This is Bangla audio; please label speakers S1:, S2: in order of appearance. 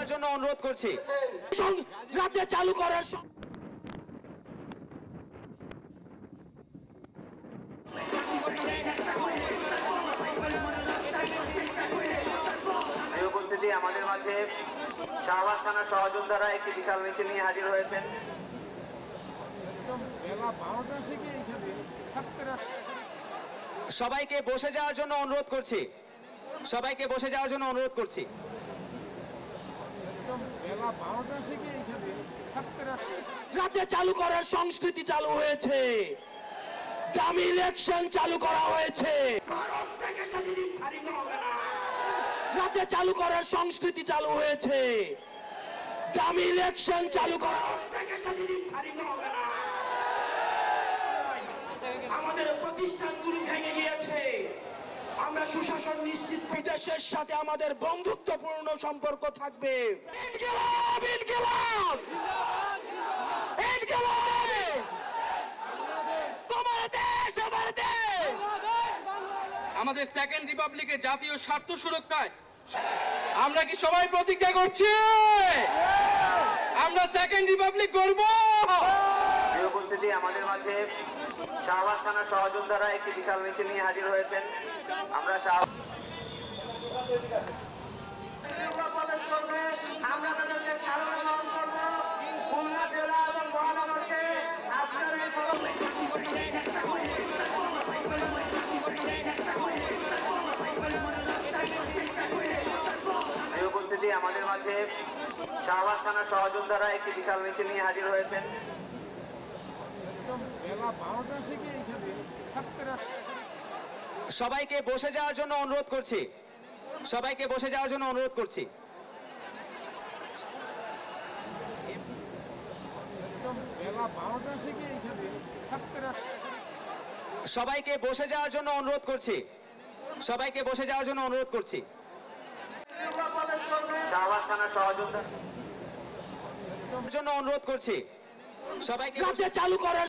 S1: যাওয়ার জন্য অনুরোধ করছি।
S2: রাতে চালু করার
S3: উপস্থিতি আমাদের মাঝে শাহবাগ থানার সহযোদ্ধারা একটি বিশাল মেশিন নিয়ে হাজির হয়েছেন।
S1: সবাইকে বসে যাওয়ার জন্য অনুরোধ করছি। সবাইকে বসে যাওয়ার জন্য অনুরোধ করছি।
S2: রাতে চালু করার সংস্কৃতি চালু হয়েছে, দামি ইলেকশন চালু করা হয়েছে। রাতে চালু করার সংস্কৃতি চালু হয়েছে, দামি ইলেকশন চালু করা আমাদের প্রতিষ্ঠানগুলো ভেঙে গিয়েছে। আমরা সুশাসন নিশ্চিত, বিদেশের সাথে আমাদের বন্ধুত্বপূর্ণ সম্পর্ক থাকবে। ইনকিলাব ইনকিলাব ইনকিলাব, তোমার দেশ আমার দেশ।
S4: আমাদের সেকেন্ড রিপাবলিকের জাতীয় স্বার্থ সুরক্ষায় আমরা কি সবাই প্রতিজ্ঞা করছি আমরা সেকেন্ড রিপাবলিক করব?
S3: উপস্থিতি আমাদের মাঝে শাহবাগ থানার সহযোদ্ধারা একটি বিশাল মেশিন নিয়ে হাজির হয়েছেন। আমরা উপস্থিতি আমাদের মাঝে শাহবাগ থানার সহযোদ্ধারা একটি বিশাল মেশিন নিয়ে হাজির হয়েছেন।
S1: সবাইকে বসে যাওয়ার জন্য অনুরোধ করছি। সবাইকে বসে যাওয়ার জন্য অনুরোধ করছি। সবাইকে বসে যাওয়ার জন্য অনুরোধ করছি। সবাইকে বসে যাওয়ার জন্য অনুরোধ করছি।
S3: শাহবাগ থানার সহযোদ্ধার
S1: জন্য অনুরোধ করছি। সবাইকে
S2: রাতে চালু করার